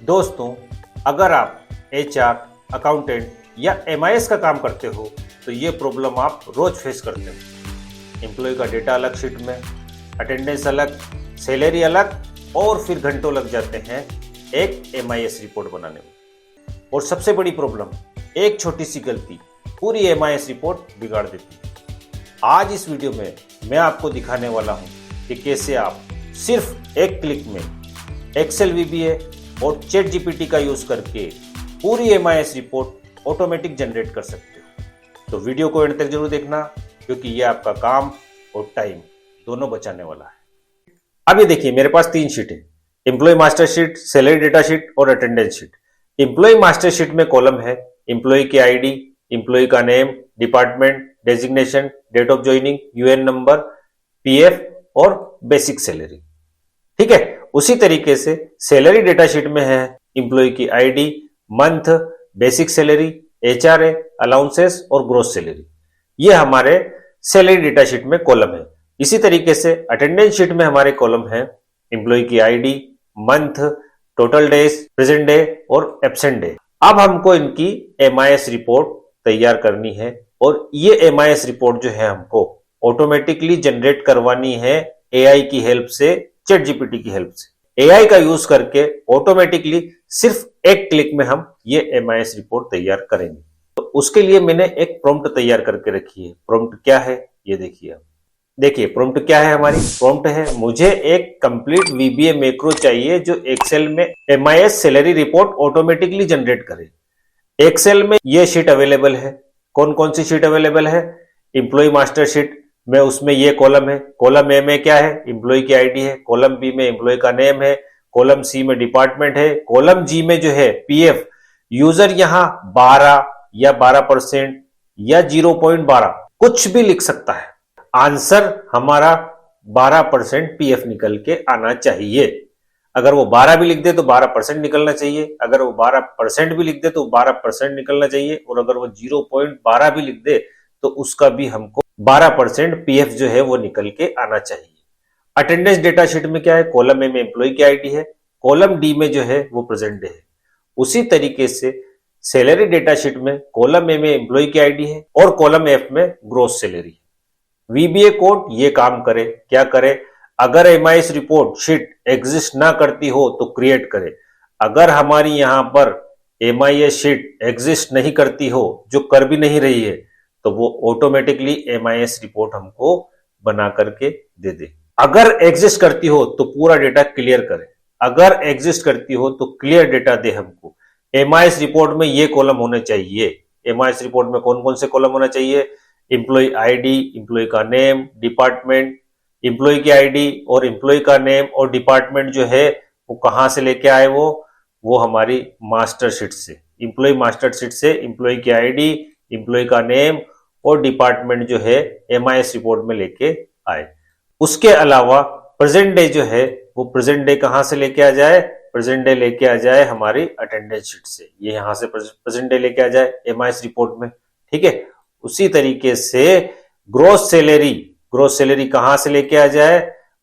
दोस्तों, अगर आप एचआर, अकाउंटेंट या एमआईएस का काम करते हो तो ये प्रॉब्लम आप रोज फेस करते हो। एम्प्लॉय का डेटा अलग शीट में, अटेंडेंस अलग, सैलरी अलग और फिर घंटों लग जाते हैं एक एमआईएस रिपोर्ट बनाने में। और सबसे बड़ी प्रॉब्लम, एक छोटी सी गलती पूरी एमआईएस रिपोर्ट बिगाड़ देती है। आज इस वीडियो में मैं आपको दिखाने वाला हूं कि कैसे आप सिर्फ एक क्लिक में एक्सेल वीबीए और चैट जीपीटी का यूज करके पूरी एमआईएस रिपोर्ट ऑटोमेटिक जनरेट कर सकते हो। तो वीडियो को एंड तक जरूर देखना, क्योंकि ये आपका काम और टाइम दोनों बचाने वाला है। अब ये देखिए, मेरे पास 3 शीट है, employee master sheet, salary data sheet और attendance sheet. Employee master sheet में कॉलम है एम्प्लॉय की आईडी, एम्प्लॉय का name, department, designation, date of joining, UN number, PF और बेसिक सैलरी। ठीक है। उसी तरीके से सैलरी डेटा शीट में है एम्प्लॉय की ID, month, basic salary, HRA, allowances और ग्रोस सैलरी। ये हमारे सैलरी डेटा शीट में कॉलम है। इसी तरीके से अटेंडेंस शीट में हमारे कॉलम है एम्प्लॉय की ID, month, total days, present day और एब्सेंट डे। अब हमको इनकी एमआईएस रिपोर्ट तैयार करनी है और ये एमआईएस रिपोर्ट जो है हमको ऑटोमेटिकली जनरेट करवानी है एआई की हेल्प से, चैट जीपीटी की हेल्प से। एआई का यूज करके ऑटोमेटिकली सिर्फ एक क्लिक में हम ये एमआईएस रिपोर्ट तैयार करेंगे। तो उसके लिए मैंने एक प्रॉम्प्ट तैयार करके रखी है। प्रॉम्प्ट क्या है ये देखिए। आप देखिए प्रॉम्प्ट क्या है। हमारी प्रॉम्प्ट है, मुझे एक कंप्लीट वीबीए मैक्रो चाहिए जो एक्सेल में MIS salary report automatically generate करे। एक्सेल में ये शीट अवेलेबल है। कौन कौन सी शीट अवेलेबल है? एम्प्लॉय मास्टर शीट में, उसमें ये कॉलम है। कॉलम ए में क्या है? एम्प्लॉय की आईडी है। कॉलम बी में एम्प्लॉय का नेम है। कॉलम सी में डिपार्टमेंट है। कॉलम जी में जो है पीएफ, यूजर यहां 12 या 12% या 0.12 कुछ भी लिख सकता है। आंसर हमारा 12% पीएफ निकल के आना चाहिए। अगर वो 12 भी लिख दे तो 12% निकलना चाहिए। अगर वो 12% भी लिख दे तो 12% निकलना चाहिए। और अगर वो 0.12 भी लिख दे तो उसका भी हमको 12% पीएफ जो है वो निकल के आना चाहिए। अटेंडेंस डेटा शीट में क्या है? कॉलम ए में एम्प्लॉय की आईडी है, कॉलम डी में जो है वो प्रेजेंट डे है। उसी तरीके से सैलरी डेटा शीट में कॉलम ए में एम्प्लॉय की आईडी है और कॉलम एफ में ग्रोस सैलरी है। वीबीए कोड ये काम करे, क्या करे? अगर एमआईएस रिपोर्ट शीट एग्जिस्ट ना करती हो तो क्रिएट करे। अगर हमारी यहां पर एमआईएस शीट एग्जिस्ट नहीं करती हो, जो कर भी नहीं रही है, तो वो ऑटोमेटिकली एमआईएस रिपोर्ट हमको बना करके दे दे। अगर एग्जिस्ट करती हो तो पूरा डेटा क्लियर करे। अगर एग्जिस्ट करती हो तो क्लियर डेटा दे हमको। एमआईएस रिपोर्ट में ये कॉलम होने चाहिए। एमआईएस रिपोर्ट में कौन कौन से कॉलम होना चाहिए? एम्प्लॉय आईडी, एम्प्लॉय का नेम, डिपार्टमेंट, एम्प्लॉय की आईडी और एम्प्लॉय का नेम और डिपार्टमेंट जो है वो कहां से लेके आए? वो हमारी मास्टर शीट से, एम्प्लॉय मास्टर शीट से एम्प्लॉय की आईडी, एम्प्लॉय का नेम और डिपार्टमेंट जो है एमआईएस रिपोर्ट में लेके आए। उसके अलावा प्रेजेंट डे जो है वो प्रेजेंट डे कहां से लेके आ जाए? प्रेजेंट डे लेके आ जाए हमारी अटेंडेंस शीट से। ये यहां से प्रेजेंट डे लेके आ जाए एमआईएस रिपोर्ट में। ठीक है। उसी तरीके से ग्रोस सैलरी कहां से लेके आ जाए?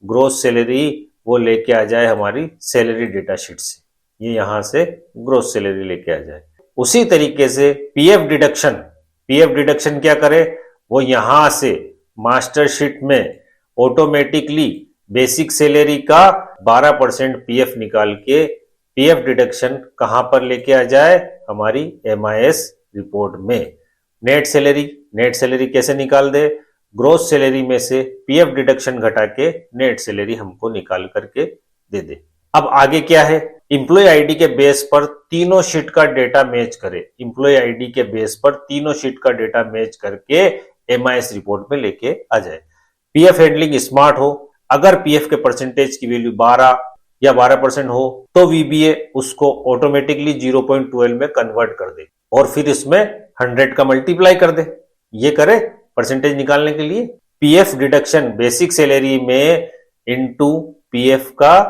ग्रोस सैलरी वो लेके आ जाए हमारी सैलरी डेटा शीट से। ये यहां से ग्रोस सैलरी लेके आ जाए। उसी तरीके से पीएफ डिडक्शन क्या करे? वो यहां से मास्टर शीट में ऑटोमेटिकली बेसिक सैलरी का 12% पीएफ निकाल के पीएफ डिडक्शन कहां पर लेके आ जाए? हमारी एमआईएस रिपोर्ट में। नेट सैलरी कैसे निकाल दे? ग्रोस सैलरी में से पीएफ डिडक्शन घटा के नेट सैलरी हमको निकाल करके दे दे। अब आगे क्या है? एम्प्लॉय आईडी के बेस पर तीनों शीट का डेटा मैच करे। एम्प्लॉय आईडी के बेस पर तीनों शीट का डेटा मैच करके एमआईएस रिपोर्ट में लेके आ जाए। पीएफ हैंडलिंग स्मार्ट हो। अगर पीएफ के परसेंटेज की वैल्यू 12 या 12% हो तो वीबीए उसको ऑटोमेटिकली 0.12 में कन्वर्ट कर दे और फिर इसमें 100 का मल्टीप्लाई कर दे। ये करे परसेंटेज निकालने के लिए। पीएफ डिडक्शन बेसिक सैलरी में इनटू पीएफ का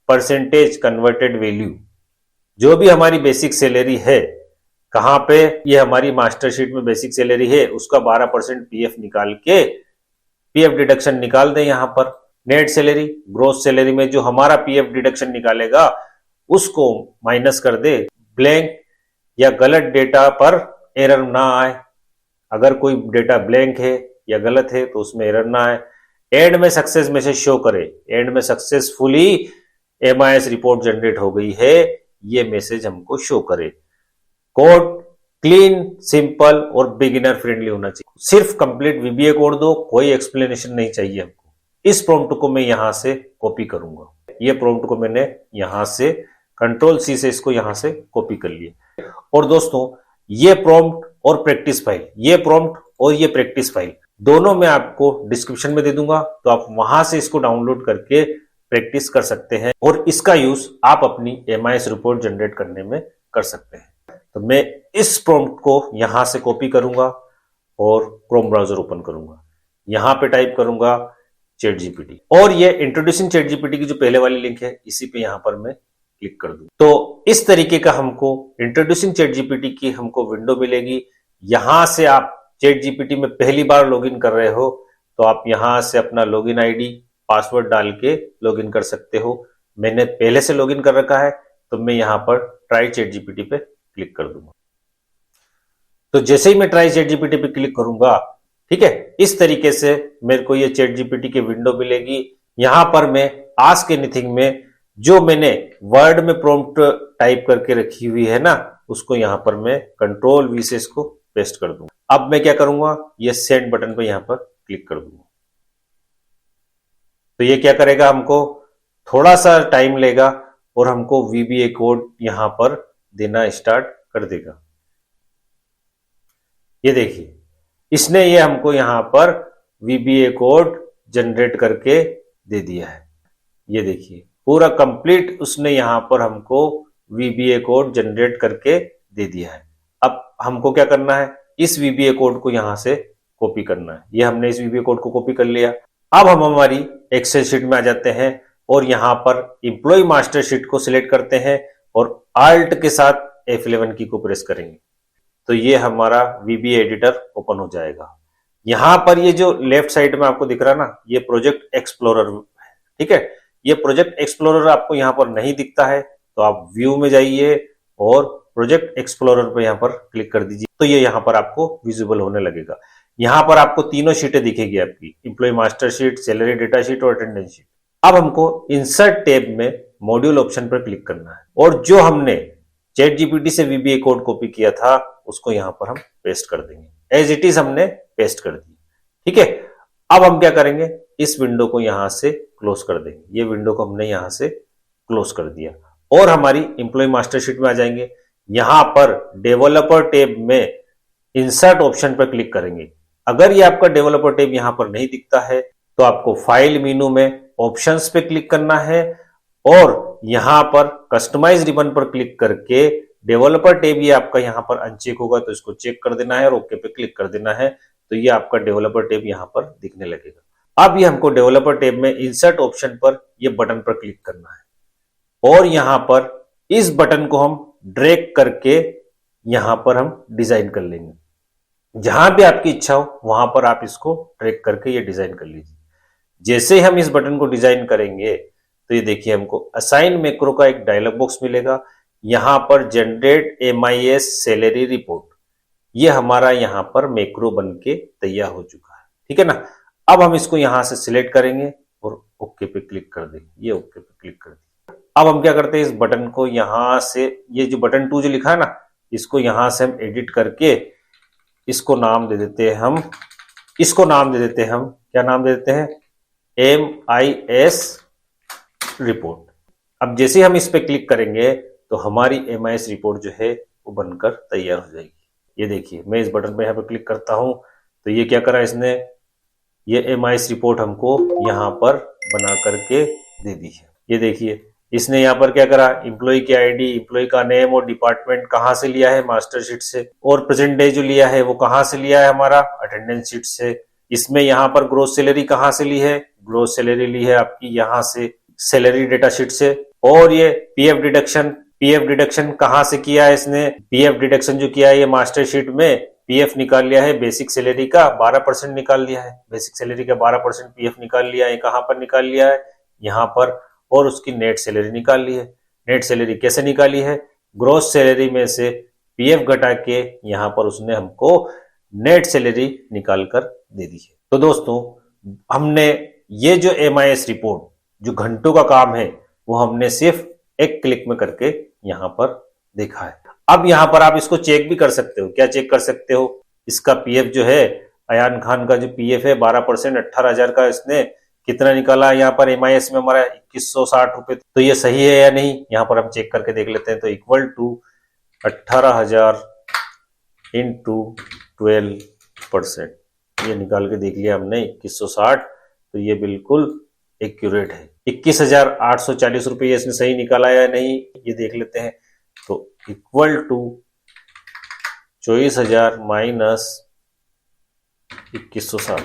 परसेंटेज कन्वर्टेड वैल्यू, जो भी हमारी बेसिक सैलरी है, कहां पे? ये हमारी मास्टर शीट में बेसिक सैलरी है, उसका 12% पीएफ निकाल के पीएफ डिडक्शन निकाल दें। यहां पर नेट सैलरी, ग्रोस सैलरी में जो हमारा पीएफ डिडक्शन निकालेगा उसको माइनस कर दे, ब्लैंक या गलत डेटा पर एरर ना आए। अगर कोई डेटा ब्लैंक है या गलत है तो उसमें एरर ना आए। एंड में सक्सेस मैसेज शो करे, एंड में सक्सेसफुली एमआईएस रिपोर्ट जनरेट हो गई है, ये मैसेज हमको शो करे। कोड क्लीन, सिंपल और बिगिनर फ्रेंडली होना चाहिए। सिर्फ कंप्लीट वीबीए कोड दो, कोई एक्सप्लेनेशन नहीं चाहिए हमको। इस प्रॉम्प्ट को मैं यहां से कॉपी करूंगा। ये प्रॉम्प्ट को मैंने यहां से कंट्रोल सी से इसको यहां से कॉपी कर लिया। और दोस्तों ये प्रॉम्प्ट और प्रैक्टिस फाइल, ये प्रॉम्प्ट और ये प्रैक्टिस फाइल दोनों मैं आपको डिस्क्रिप्शन में दे दूंगा, तो आप वहां से इसको डाउनलोड करके प्रैक्टिस कर सकते हैं और इसका यूज आप अपनी एमआईएस रिपोर्ट जनरेट करने में कर सकते हैं। तो मैं इस प्रॉम्प्ट को यहां से कॉपी करूंगा और क्रोम ब्राउजर ओपन करूंगा। यहां पे टाइप करूंगा चैट जीपीटी, और ये इंट्रोड्यूसिंग चैट जीपीटी की जो पहले वाली लिंक है इसी पे यहां पर मैं क्लिक कर दूं। तो इस तरीके का हमको इंट्रोड्यूसिंग चैट जीपीटी की हमको विंडो मिलेगी। यहां से आप चैट जीपीटी में पहली बार लॉगिन कर रहे हो तो आप यहां से अपना लॉगिन आईडी पासवर्ड डाल के लॉगिन कर सकते हो। मैंने पहले से लॉगिन कर रखा है तो मैं यहां पर ट्राई चैट जीपीटी पे क्लिक कर दूंगा। तो जैसे ही मैं ट्राई चैट जीपीटी पे क्लिक करूंगा, ठीक है, इस तरीके से मेरे को ये चैट जीपीटी की विंडो मिलेगी। यहां पर मैं आस्क एनीथिंग में जो मैंने वर्ड में प्रॉम्प्ट टाइप करके रखी हुई है ना, उसको यहां पर मैं कंट्रोल वी से इसको पेस्ट कर दूंगा। अब मैं क्या करूंगा, ये सेंड बटन पे यहां पर क्लिक कर दूंगा। तो ये क्या करेगा, हमको थोड़ा सा टाइम लेगा और हमको वीबीए कोड यहां पर देना स्टार्ट कर देगा। ये देखिए, इसने ये हमको यहां पर वीबीए कोड जनरेट करके दे दिया है। ये देखिए पूरा कंप्लीट उसने यहां पर हमको वीबीए कोड जनरेट करके दे दिया है। अब हमको क्या करना है, इस वीबीए कोड को यहां से कॉपी करना है। ये हमने इस वीबीए कोड को कॉपी कर लिया। अब हम हमारी एक्सेल शीट में आ जाते हैं और यहां पर इंप्लॉय मास्टर शीट को सिलेक्ट करते हैं और आल्ट के साथ F11 की को प्रेस करेंगे तो ये हमारा वीबीए एडिटर ओपन हो जाएगा। यहां पर ये जो लेफ्ट साइड में आपको दिख रहा है ना, ये प्रोजेक्ट एक्सप्लोरर है, ठीक है। ये प्रोजेक्ट एक्सप्लोरर आपको यहां पर नहीं दिखता है तो आप व्यू में जाइए और प्रोजेक्ट एक्सप्लोरर पे यहां पर क्लिक कर दीजिए, तो ये यहां पर आपको विजिबल होने लगेगा। यहां पर आपको तीनों शीटें दिखेगी आपकी, employee master sheet, salary data sheet और अटेंडेंस शीट। अब हमको इंसर्ट टैब में मॉड्यूल ऑप्शन पर क्लिक करना है और जो हमने चैट जीपीटी से वीबीए कोड कॉपी किया था उसको यहां पर हम पेस्ट कर देंगे। एज इट इज हमने पेस्ट कर दी, ठीक है। अब हम क्या करेंगे, इस विंडो को यहां से क्लोज कर देंगे। ये विंडो को हमने यहां से क्लोज कर दिया और हमारी इंप्लॉय मास्टर शीट में आ जाएंगे। यहां पर डेवलपर टैब में इंसर्ट ऑप्शन पर क्लिक करेंगे। अगर ये आपका डेवलपर टैब यहां पर नहीं दिखता है तो आपको फाइल मेनू में ऑप्शंस पे क्लिक करना है और यहां पर कस्टमाइज रिबन पर क्लिक करके डेवलपर टैब ये आपका यहां पर अनचेक होगा तो इसको चेक कर देना है और ओके पे क्लिक कर देना है, तो ये आपका डेवलपर टैब यहां पर दिखने लगेगा। अब ये हमको डेवलपर टैब में इंसर्ट ऑप्शन पर ये बटन पर क्लिक करना है और यहां पर इस बटन को हम ड्रैग करके यहां पर हम डिजाइन कर लेंगे। जहां भी आपकी इच्छा हो वहां पर आप इसको ड्रैग करके ये डिजाइन कर लीजिए। जैसे ही हम इस बटन को डिजाइन करेंगे तो ये देखिए हमको असाइन मैक्रो का एक डायलॉग बॉक्स मिलेगा। यहां पर जनरेट एमआईएस सैलरी रिपोर्ट, ये हमारा यहां पर मैक्रो बन के तैयार हो चुका है, ठीक है ना। अब हम इसको यहां से सिलेक्ट करेंगे और ओके पे क्लिक कर देंगे। ये ओके पे क्लिक कर दिया। अब हम क्या करते हैं, इस बटन को यहां से, ये जो बटन 2 जो लिखा है ना, इसको यहां से हम एडिट करके इसको नाम दे देते हैं हम, इसको नाम दे देते हैं हम, क्या नाम दे देते हैं, MIS रिपोर्ट। अब जैसे हम इस पे क्लिक करेंगे तो हमारी MIS रिपोर्ट जो है वो बनकर तैयार हो जाएगी। ये देखिए मैं इस बटन पे यहाँ पे क्लिक करता हूं तो ये क्या करा इसने, ये MIS रिपोर्ट हमको यहाँ पर बना करके दे दी है। ये देखिए इसने यहाँ पर क्या करा, इम्प्लॉय की आईडी, इम्प्लॉय का नेम और डिपार्टमेंट कहाँ से लिया है, मास्टर शीट से, और प्रेजेंट डे जो लिया है वो कहाँ से लिया है, हमारा अटेंडेंस शीट से। इसमें यहाँ पर ग्रोस सैलरी कहाँ से ली है, ग्रोस सैलरी ली है आपकी यहाँ से सैलरी डेटा शीट से। और ये पीएफ डिडक्शन कहाँ से किया है इसने, पीएफ डिडक्शन जो किया है ये मास्टर शीट में पीएफ निकाल लिया है, बेसिक सैलरी का 12% निकाल लिया है, बेसिक सैलरी का 12% पीएफ निकाल लिया है। कहाँ पर निकाल लिया है, यहाँ पर, और उसकी नेट सैलरी निकाल ली है। नेट सैलरी कैसे निकाली है, ग्रॉस सैलरी में से पीएफ घटा के यहाँ पर उसने हमको नेट सैलरी निकाल कर दे दी है। तो दोस्तों हमने ये जो MIS रिपोर्ट जो घंटों का काम है वो हमने सिर्फ एक क्लिक में करके यहाँ पर देखा है। अब यहाँ पर आप इसको चेक भी कर सकते हो। क्या चेक कर सकते हो? इसका पीएफ जो है, अयान खान का जो पीएफ है 12%, 18,000 का इसने कितना निकाला यहाँ पर MIS में हमारा 2160 रुपए। तो ये सही है या नहीं, यहाँ पर हम चेक करके देख लेते हैं। तो इक्वल टू 18,000 इंटू 12%, ये निकाल के देख लिया हमने 2160। तो ये बिल्कुल एक्यूरेट है। 21,840 रुपये इसने सही निकाला या नहीं, ये देख लेते हैं। तो इक्वल टू 24,000 माइनस 2160,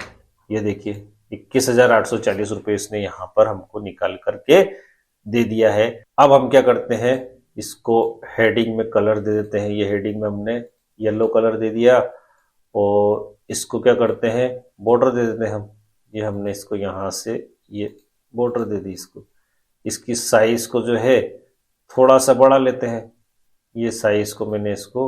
ये देखिए 21,840 रुपये इसने यहाँ पर हमको निकाल करके दे दिया है। अब हम क्या करते हैं, इसको हेडिंग में कलर दे देते हैं। ये हेडिंग में हमने येलो कलर दे दिया और इसको क्या करते हैं, बॉर्डर दे देते हैं हम। ये हमने इसको यहाँ से ये बॉर्डर दे दी इसको। इसकी साइज को जो है थोड़ा सा बढ़ा लेते हैं। ये साइज को मैंने इसको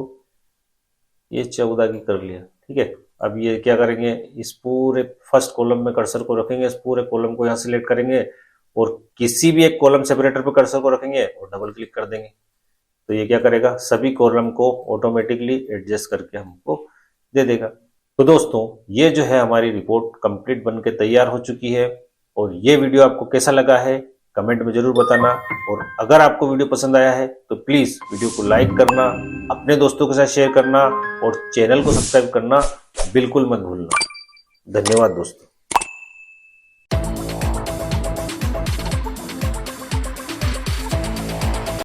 ये 14 की कर लिया, ठीक है। अब ये क्या करेंगे, इस पूरे फर्स्ट कॉलम में कर्सर को रखेंगे, इस पूरे कॉलम को यहाँ सिलेक्ट करेंगे और किसी भी एक कॉलम सेपरेटर पे कर्सर को रखेंगे और डबल क्लिक कर देंगे। तो ये क्या करेगा, सभी कॉलम को ऑटोमेटिकली एडजस्ट करके हमको दे देगा। तो दोस्तों ये जो है हमारी रिपोर्ट कंप्लीट बन के तैयार हो चुकी है। और ये वीडियो आपको कैसा लगा है कमेंट में जरूर बताना। और अगर आपको वीडियो पसंद आया है तो प्लीज वीडियो को लाइक करना, अपने दोस्तों के साथ शेयर करना और चैनल को सब्सक्राइब करना बिल्कुल मत भूलना। धन्यवाद दोस्तों।